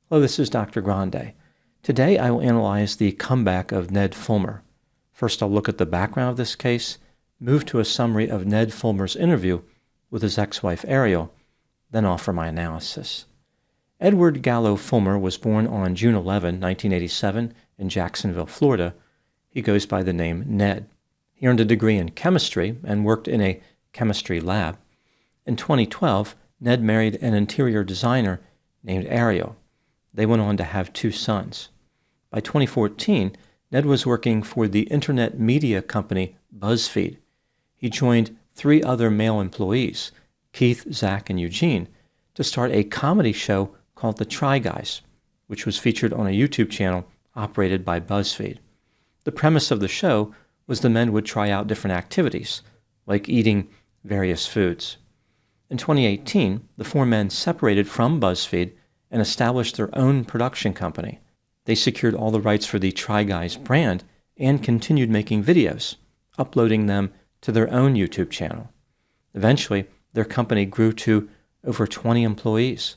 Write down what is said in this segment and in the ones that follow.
Hello, this is Dr. Grande. Today I will analyze the comeback of Ned Fulmer. First I'll look at the background of this case, move to a summary of Ned Fulmer's interview with his ex-wife Ariel, then offer my analysis. Edward Gallo Fulmer was born on June 11, 1987 in Jacksonville, Florida. He goes by the name Ned. He earned a degree in chemistry and worked in a chemistry lab. In 2012, Ned married an interior designer named Ariel. They went on to have 2 sons. By 2014, Ned was working for the internet media company BuzzFeed. He joined 3 other male employees, Keith, Zach, and Eugene, to start a comedy show called The Try Guys, which was featured on a YouTube channel operated by BuzzFeed. The premise of the show was the men would try out different activities, like eating various foods. In 2018, the 4 men separated from BuzzFeed and established their own production company. They secured all the rights for the Try Guys brand and continued making videos, uploading them to their own YouTube channel. Eventually, their company grew to over 20 employees.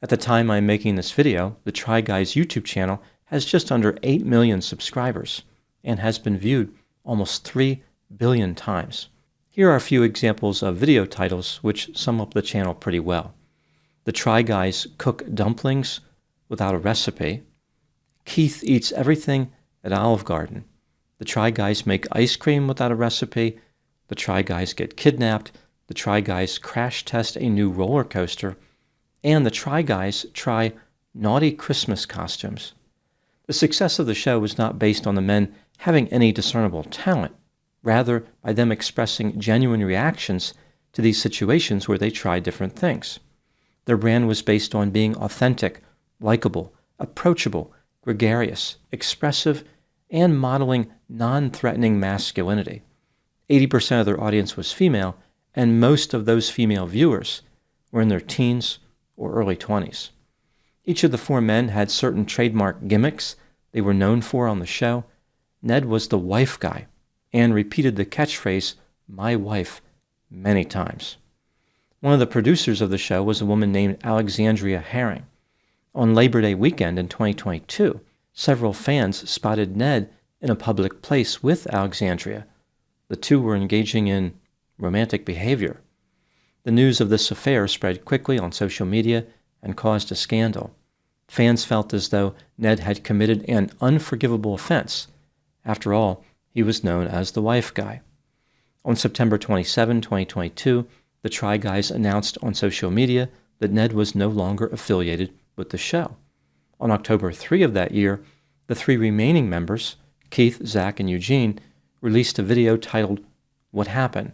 At the time I'm making this video, the Try Guys YouTube channel has just under 8 million subscribers and has been viewed almost 3 billion times. Here are a few examples of video titles which sum up the channel pretty well. The Try Guys cook dumplings without a recipe. Keith eats everything at Olive Garden. The Try Guys make ice cream without a recipe. The Try Guys get kidnapped. The Try Guys crash test a new roller coaster. And the Try Guys try naughty Christmas costumes. The success of the show was not based on the men having any discernible talent, rather by them expressing genuine reactions to these situations where they tried different things. Their brand was based on being authentic, likable, approachable, gregarious, expressive, and modeling non-threatening masculinity. 80% of their audience was female, and most of those female viewers were in their teens or early 20s. Each of the 4 men had certain trademark gimmicks they were known for on the show. Ned was the wife guy and repeated the catchphrase, "my wife," many times. One of the producers of the show was a woman named Alexandria Herring. On Labor Day weekend in 2022, several fans spotted Ned in a public place with Alexandria. The 2 were engaging in romantic behavior. The news of this affair spread quickly on social media and caused a scandal. Fans felt as though Ned had committed an unforgivable offense. After all, he was known as the wife guy. On September 27, 2022, the Try Guys announced on social media that Ned was no longer affiliated with the show. On October 3 of that year, the 3 remaining members, Keith, Zach, and Eugene, released a video titled, "What Happened?"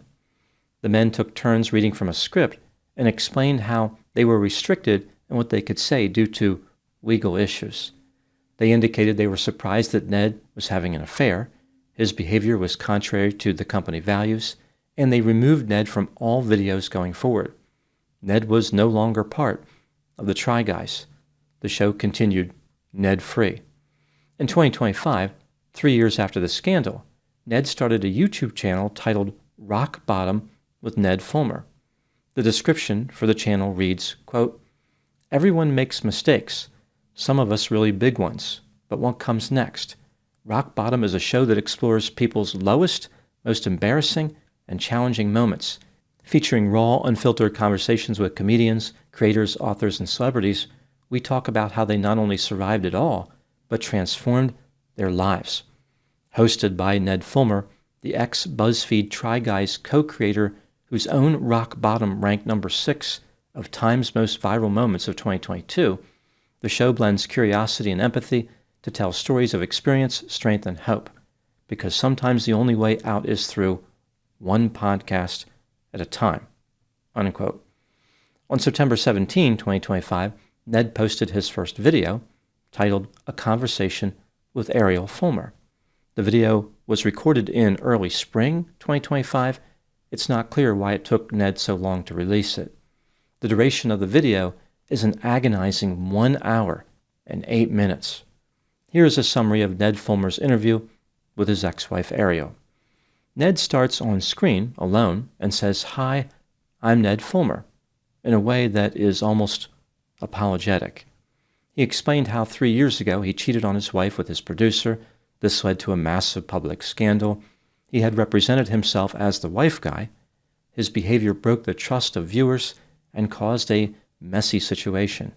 The men took turns reading from a script and explained how they were restricted in what they could say due to legal issues. They indicated they were surprised that Ned was having an affair, his behavior was contrary to the company values, and they removed Ned from all videos going forward. Ned was no longer part of the Try Guys. The show continued Ned-free. In 2025, 3 years after the scandal, Ned started a YouTube channel titled Rock Bottom with Ned Fulmer. The description for the channel reads, quote, "Everyone makes mistakes, some of us really big ones, but what comes next? Rock Bottom is a show that explores people's lowest, most embarrassing, and challenging moments. Featuring raw, unfiltered conversations with comedians, creators, authors, and celebrities, we talk about how they not only survived it all, but transformed their lives." Hosted by Ned Fulmer, the ex-BuzzFeed Try Guys co-creator whose own Rock Bottom ranked number 6 of Time's most viral moments of 2022, the show blends curiosity and empathy to tell stories of experience, strength, and hope, because sometimes the only way out is through one podcast at a time, unquote. On September 17, 2025, Ned posted his first video, titled A Conversation with Ariel Fulmer. The video was recorded in early spring 2025. It's not clear why it took Ned so long to release it. The duration of the video is an agonizing 1 hour and 8 minutes. Here is a summary of Ned Fulmer's interview with his ex-wife Ariel. Ned starts on screen alone and says, "Hi, I'm Ned Fulmer," in a way that is almost apologetic. He explained how 3 years ago he cheated on his wife with his producer. This led to a massive public scandal. He had represented himself as the wife guy. His behavior broke the trust of viewers and caused a messy situation.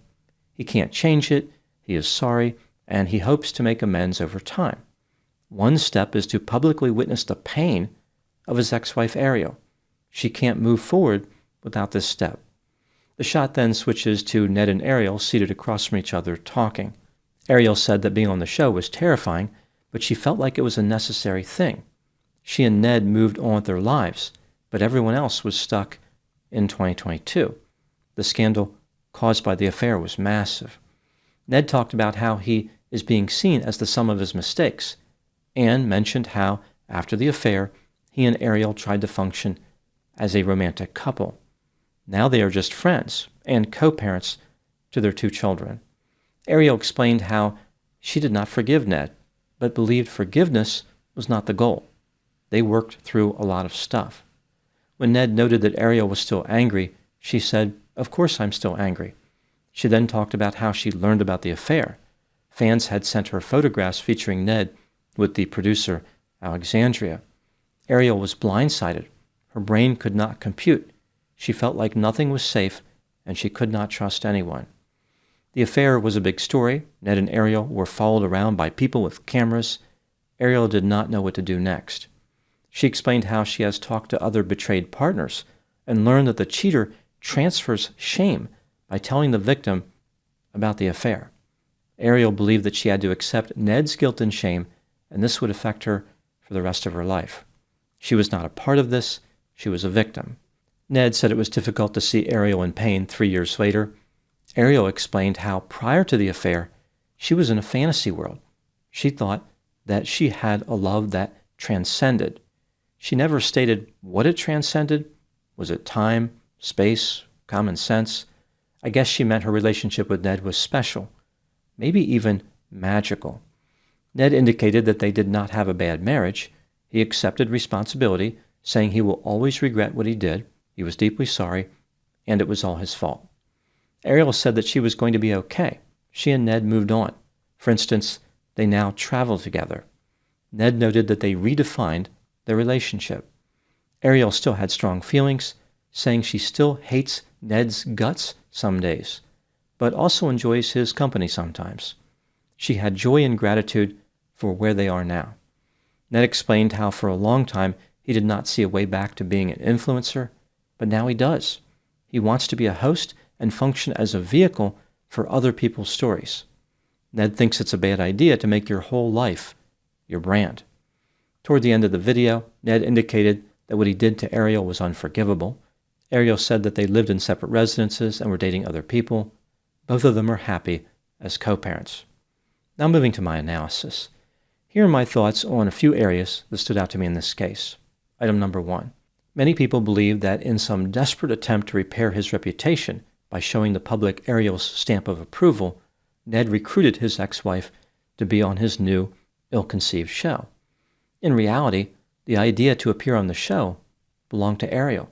He can't change it, he is sorry, and he hopes to make amends over time. One step is to publicly witness the pain of his ex-wife Ariel. She can't move forward without this step. The shot then switches to Ned and Ariel seated across from each other talking. Ariel said that being on the show was terrifying, but she felt like it was a necessary thing. She and Ned moved on with their lives, but everyone else was stuck in 2022. The scandal caused by the affair was massive. Ned talked about how he is being seen as the sum of his mistakes, and mentioned how, after the affair, he and Ariel tried to function as a romantic couple. Now they are just friends and co-parents to their 2 children. Ariel explained how she did not forgive Ned, but believed forgiveness was not the goal. They worked through a lot of stuff. When Ned noted that Ariel was still angry, she said, "Of course I'm still angry." She then talked about how she learned about the affair. Fans had sent her photographs featuring Ned with the producer, Alexandria. Ariel was blindsided. Her brain could not compute. She felt like nothing was safe, and she could not trust anyone. The affair was a big story. Ned and Ariel were followed around by people with cameras. Ariel did not know what to do next. She explained how she has talked to other betrayed partners and learned that the cheater transfers shame by telling the victim about the affair. Ariel believed that she had to accept Ned's guilt and shame, and this would affect her for the rest of her life. She was not a part of this. She was a victim. Ned said it was difficult to see Ariel in pain 3 years later. Ariel explained how prior to the affair, she was in a fantasy world. She thought that she had a love that transcended. She never stated what it transcended. Was it time, space, common sense? I guess she meant her relationship with Ned was special, maybe even magical. Ned indicated that they did not have a bad marriage. He accepted responsibility, saying he will always regret what he did. He was deeply sorry, and it was all his fault. Ariel said that she was going to be okay. She and Ned moved on. For instance, they now travel together. Ned noted that they redefined their relationship. Ariel still had strong feelings, saying she still hates Ned's guts some days, but also enjoys his company sometimes. She had joy and gratitude for where they are now. Ned explained how for a long time he did not see a way back to being an influencer, but now he does. He wants to be a host and function as a vehicle for other people's stories. Ned thinks it's a bad idea to make your whole life your brand. Toward the end of the video, Ned indicated that what he did to Ariel was unforgivable. Ariel said that they lived in separate residences and were dating other people. Both of them are happy as co-parents. Now moving to my analysis. Here are my thoughts on a few areas that stood out to me in this case. Item number 1. Many people believe that in some desperate attempt to repair his reputation by showing the public Ariel's stamp of approval, Ned recruited his ex-wife to be on his new, ill-conceived show. In reality, the idea to appear on the show belonged to Ariel,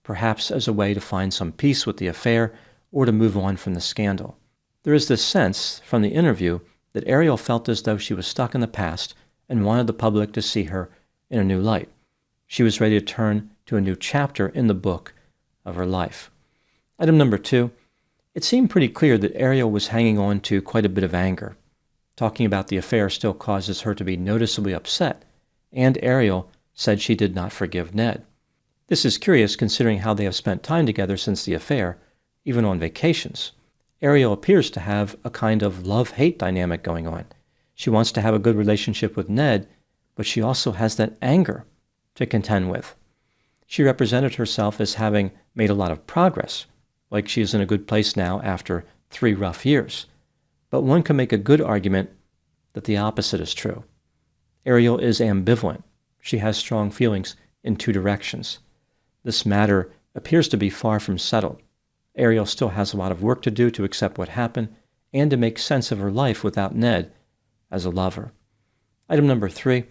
perhaps as a way to find some peace with the affair or to move on from the scandal. There is this sense from the interview that Ariel felt as though she was stuck in the past and wanted the public to see her in a new light. She was ready to turn to a new chapter in the book of her life. Item number 2, it seemed pretty clear that Ariel was hanging on to quite a bit of anger. Talking about the affair still causes her to be noticeably upset, and Ariel said she did not forgive Ned. This is curious considering how they have spent time together since the affair, even on vacations. Ariel appears to have a kind of love-hate dynamic going on. She wants to have a good relationship with Ned, but she also has that anger to contend with. She represented herself as having made a lot of progress, like she is in a good place now after 3 rough years. But one can make a good argument that the opposite is true. Ariel is ambivalent. She has strong feelings in 2 directions. This matter appears to be far from settled. Ariel still has a lot of work to do to accept what happened and to make sense of her life without Ned as a lover. Item number 3,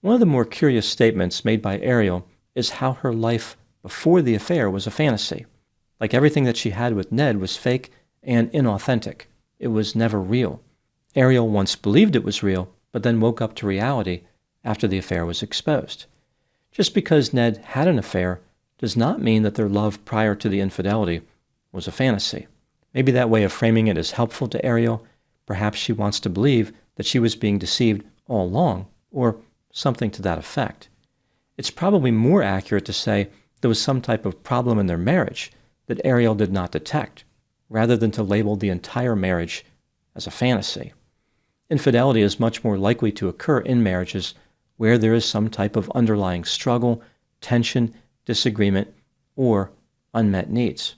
one of the more curious statements made by Ariel is how her life before the affair was a fantasy. Like everything that she had with Ned was fake and inauthentic. It was never real. Ariel once believed it was real, but then woke up to reality after the affair was exposed. Just because Ned had an affair does not mean that their love prior to the infidelity was a fantasy. Maybe that way of framing it is helpful to Ariel. Perhaps she wants to believe that she was being deceived all along, or something to that effect. It's probably more accurate to say there was some type of problem in their marriage that Ariel did not detect, rather than to label the entire marriage as a fantasy. Infidelity is much more likely to occur in marriages where there is some type of underlying struggle, tension, disagreement, or unmet needs.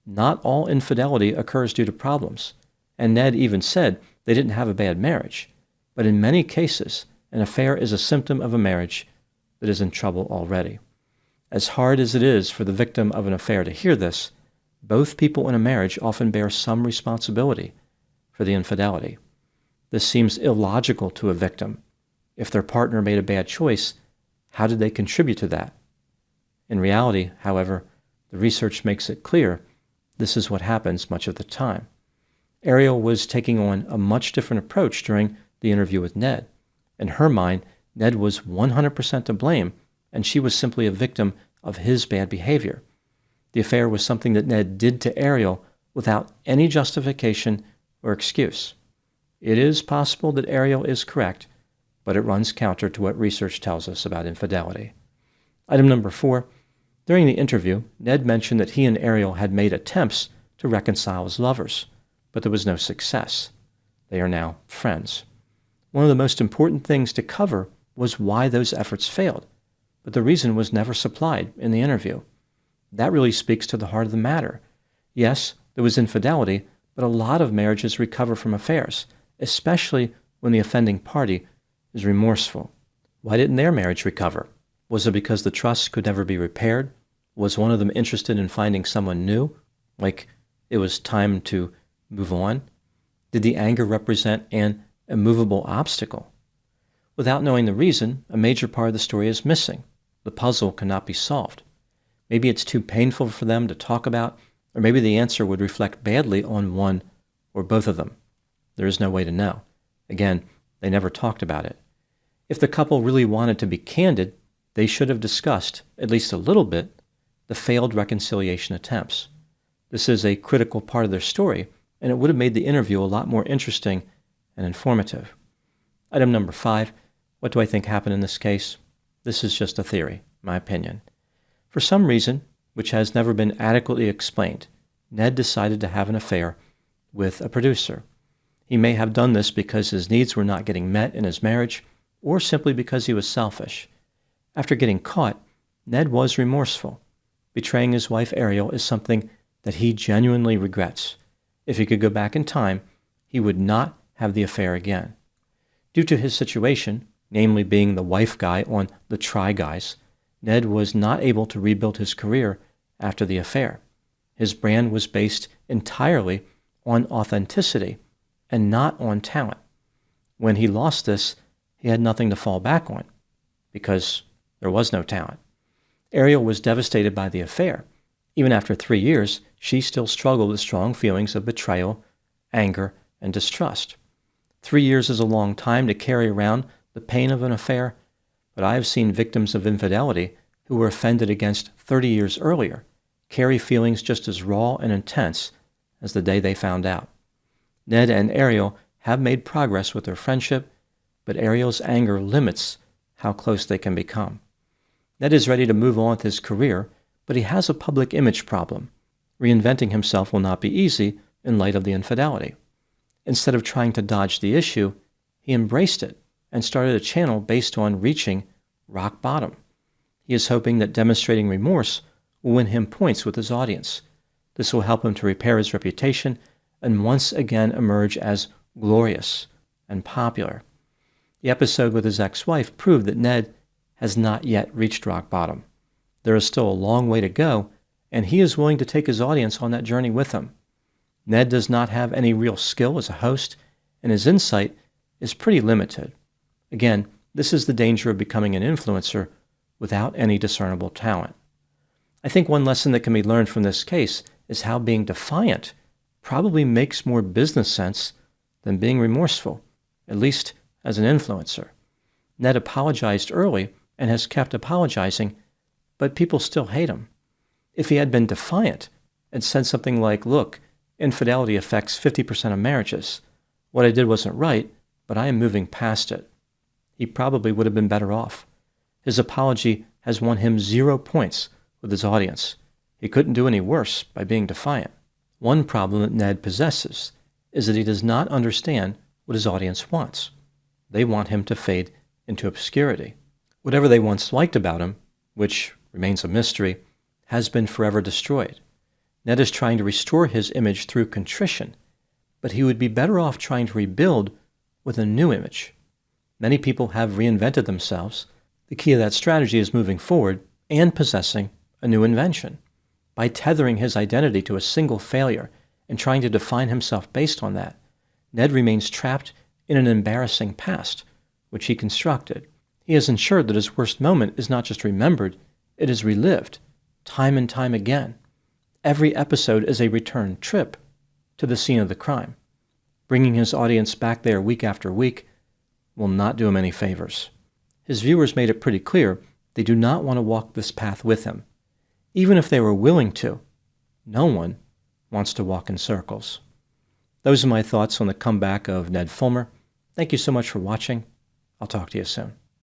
Not all infidelity occurs due to problems, and Ned even said they didn't have a bad marriage. But in many cases, an affair is a symptom of a marriage that is in trouble already. As hard as it is for the victim of an affair to hear this, both people in a marriage often bear some responsibility for the infidelity. This seems illogical to a victim. If their partner made a bad choice, how did they contribute to that? In reality, however, the research makes it clear this is what happens much of the time. Ariel was taking on a much different approach during the interview with Ned. In her mind, Ned was 100% to blame, and she was simply a victim of his bad behavior. The affair was something that Ned did to Ariel without any justification or excuse. It is possible that Ariel is correct, but it runs counter to what research tells us about infidelity. Item number 4. During the interview, Ned mentioned that he and Ariel had made attempts to reconcile as lovers, but there was no success. They are now friends. One of the most important things to cover was why those efforts failed, but the reason was never supplied in the interview. That really speaks to the heart of the matter. Yes, there was infidelity, but a lot of marriages recover from affairs, especially when the offending party is remorseful. Why didn't their marriage recover? Was it because the trust could never be repaired? Was one of them interested in finding someone new, like it was time to move on? Did the anger represent an immovable obstacle? Without knowing the reason, a major part of the story is missing. The puzzle cannot be solved. Maybe it's too painful for them to talk about, or maybe the answer would reflect badly on one or both of them. There is no way to know. Again, they never talked about it. If the couple really wanted to be candid, they should have discussed, at least a little bit, the failed reconciliation attempts. This is a critical part of their story, and it would have made the interview a lot more interesting and informative. Item number 5, what do I think happened in this case? This is just a theory, my opinion. For some reason, which has never been adequately explained, Ned decided to have an affair with a producer. He may have done this because his needs were not getting met in his marriage, or simply because he was selfish. After getting caught, Ned was remorseful. Betraying his wife Ariel is something that he genuinely regrets. If he could go back in time, he would not have the affair again. Due to his situation, namely being the wife guy on the Try Guys, Ned was not able to rebuild his career after the affair. His brand was based entirely on authenticity and not on talent. When he lost this, he had nothing to fall back on because there was no talent. Ariel was devastated by the affair. Even after 3 years, she still struggled with strong feelings of betrayal, anger, and distrust. 3 years is a long time to carry around the pain of an affair, but I have seen victims of infidelity who were offended against 30 years earlier carry feelings just as raw and intense as the day they found out. Ned and Ariel have made progress with their friendship, but Ariel's anger limits how close they can become. Ned is ready to move on with his career, but he has a public image problem. Reinventing himself will not be easy in light of the infidelity. Instead of trying to dodge the issue, he embraced it and started a channel based on reaching rock bottom. He is hoping that demonstrating remorse will win him points with his audience. This will help him to repair his reputation and once again emerge as glorious and popular. The episode with his ex-wife proved that Ned has not yet reached rock bottom. There is still a long way to go, and he is willing to take his audience on that journey with him. Ned does not have any real skill as a host, and his insight is pretty limited. Again, this is the danger of becoming an influencer without any discernible talent. I think one lesson that can be learned from this case is how being defiant probably makes more business sense than being remorseful, at least as an influencer. Ned apologized early and has kept apologizing, but people still hate him. If he had been defiant and said something like, "Look, infidelity affects 50% of marriages. What I did wasn't right, but I am moving past it," he probably would have been better off. His apology has won him 0 points with his audience. He couldn't do any worse by being defiant. One problem that Ned possesses is that he does not understand what his audience wants. They want him to fade into obscurity. Whatever they once liked about him, which remains a mystery, has been forever destroyed. Ned is trying to restore his image through contrition, but he would be better off trying to rebuild with a new image. Many people have reinvented themselves. The key to that strategy is moving forward and possessing a new invention. By tethering his identity to a single failure and trying to define himself based on that, Ned remains trapped in an embarrassing past, which he constructed. He has ensured that his worst moment is not just remembered, it is relived, time and time again. Every episode is a return trip to the scene of the crime. Bringing his audience back there week after week will not do him any favors. His viewers made it pretty clear they do not want to walk this path with him. Even if they were willing to, no one wants to walk in circles. Those are my thoughts on the comeback of Ned Fulmer. Thank you so much for watching. I'll talk to you soon.